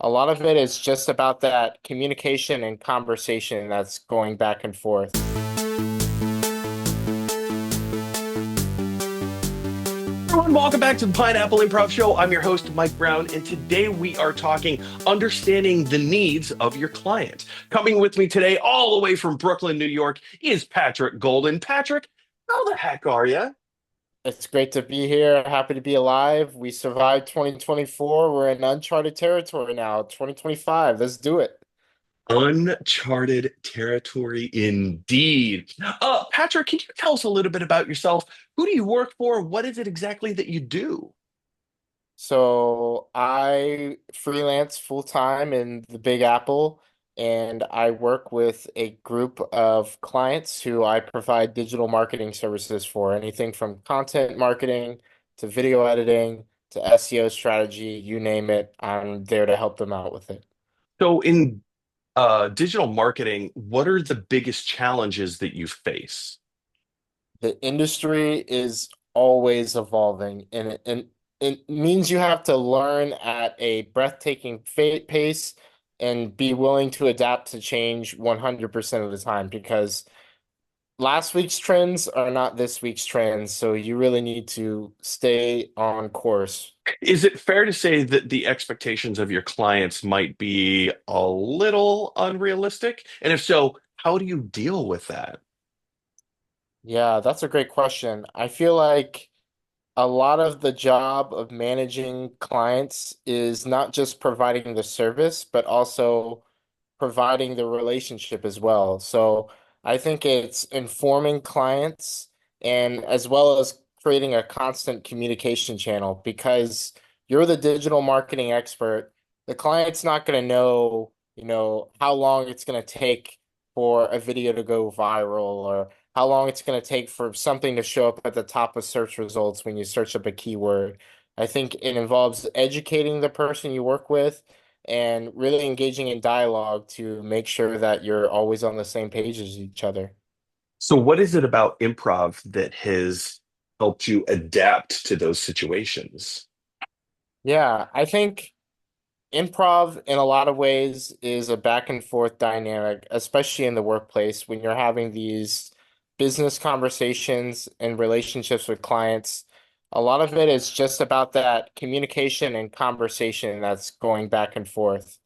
A lot of it is just about that communication and conversation that's going back and forth. Everyone, welcome back to the Pineapple Improv Show. I'm your host, Mike Brown, and today we are talking understanding the needs of your client. Coming with me today, all the way from Brooklyn, New York, is Patrick Golden. Patrick, how the heck are you? It's great to be here. Happy to be alive. We survived 2024. We're in uncharted territory now. 2025. Let's do it. Uncharted territory indeed. Patrick, can you tell us a little bit about yourself? Who do you work for? What is it exactly that you do? So I freelance full time in the Big Apple, and I work with a group of clients who I provide digital marketing services for, anything from content marketing to video editing to SEO strategy, you name it. I'm there to help them out with it. So, in digital marketing, what are the biggest challenges that you face? The industry is always evolving, and it means you have to learn at a breathtaking pace and be willing to adapt to change 100% of the time because last week's trends are not this week's trends, so you really need to stay on course. Is it fair to say that the expectations of your clients might be a little unrealistic? And if so, how do you deal with that? Yeah, that's a great question. I feel like a lot of the job of managing clients is not just providing the service, but also providing the relationship as well. So I think it's informing clients and as well as creating a constant communication channel because you're the digital marketing expert. The client's not going to know, how long it's going to take for a video to go viral or how long it's going to take for something to show up at the top of search results when you search up a keyword. I think it involves educating the person you work with and really engaging in dialogue to make sure that you're always on the same page as each other. So, what is it about improv that has helped you adapt to those situations? Yeah, I think improv in a lot of ways is a back and forth dynamic, especially in the workplace when you're having these business conversations and relationships with clients. A lot of it is just about that communication and conversation that's going back and forth.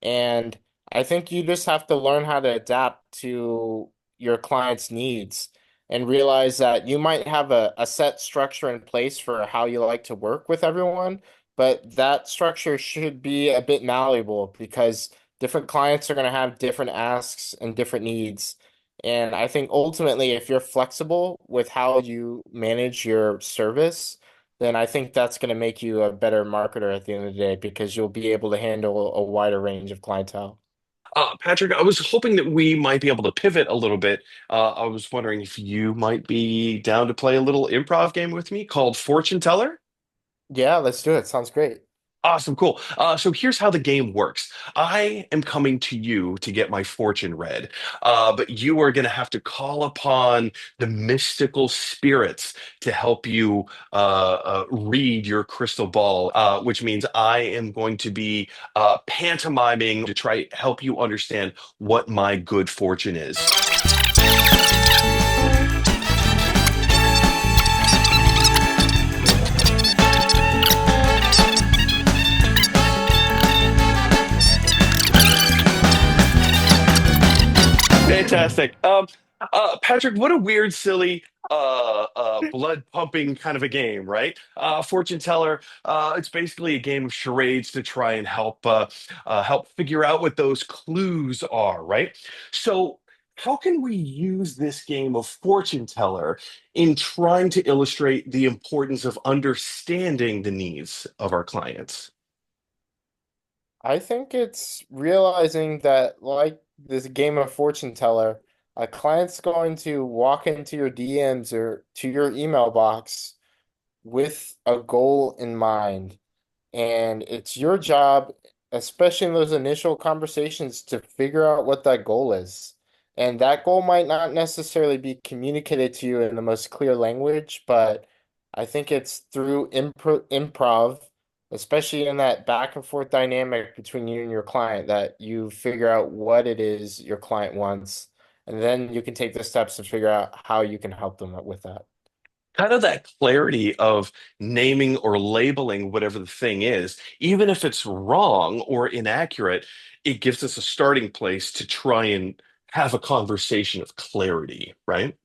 And I think you just have to learn how to adapt to your client's needs and realize that you might have a set structure in place for how you like to work with everyone, but that structure should be a bit malleable because different clients are going to have different asks and different needs. And I think ultimately, if you're flexible with how you manage your service, then I think that's going to make you a better marketer at the end of the day because you'll be able to handle a wider range of clientele. Patrick, I was hoping that we might be able to pivot a little bit. I was wondering if you might be down to play a little improv game with me called Fortune Teller. Yeah, let's do it. Sounds great. Awesome, cool. So here's how the game works. I am coming to you to get my fortune read, but you are going to have to call upon the mystical spirits to help you read your crystal ball, which means I am going to be pantomiming to try help you understand what my good fortune is. Fantastic. Patrick, what a weird, silly, blood pumping kind of a game, right? Fortune teller. It's basically a game of charades to try and help figure out what those clues are, right? So, how can we use this game of fortune teller in trying to illustrate the importance of understanding the needs of our clients? I think it's realizing that, like this game of fortune teller, a client's going to walk into your DMs or to your email box with a goal in mind. And it's your job, especially in those initial conversations, to figure out what that goal is. And that goal might not necessarily be communicated to you in the most clear language, but I think it's through improv especially in that back and forth dynamic between you and your client, that you figure out what it is your client wants, and then you can take the steps to figure out how you can help them with that. Kind of that clarity of naming or labeling whatever the thing is, even if it's wrong or inaccurate, it gives us a starting place to try and have a conversation of clarity, right?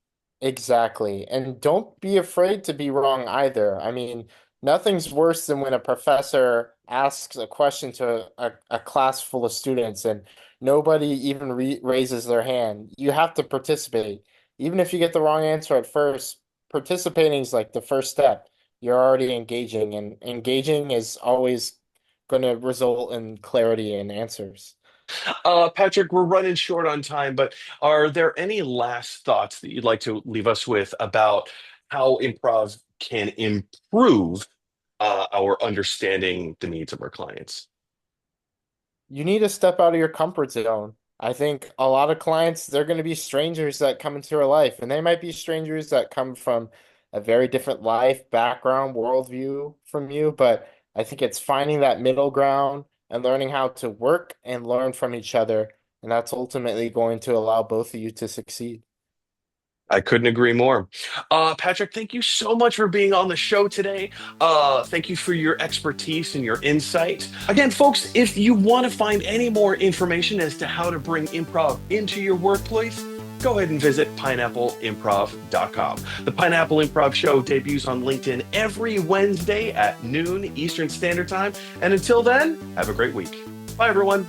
Exactly. And don't be afraid to be wrong either. I mean, nothing's worse than when a professor asks a question to a class full of students and nobody even raises their hand. You have to participate. Even if you get the wrong answer at first, participating is like the first step. You're already engaging, and engaging is always going to result in clarity and answers. Patrick, we're running short on time, but are there any last thoughts that you'd like to leave us with about how improv can improve our understanding the needs of our clients? You need to step out of your comfort zone. I think a lot of clients, they're going to be strangers that come into your life, and they might be strangers that come from a very different life, background, worldview from you. But I think it's finding that middle ground and learning how to work and learn from each other. And that's ultimately going to allow both of you to succeed. I couldn't agree more. Patrick, thank you so much for being on the show today. Thank you for your expertise and your insight. Again, folks, if you want to find any more information as to how to bring improv into your workplace, go ahead and visit pineappleimprov.com. The Pineapple Improv Show debuts on LinkedIn every Wednesday at noon Eastern Standard Time. And until then, have a great week. Bye, everyone.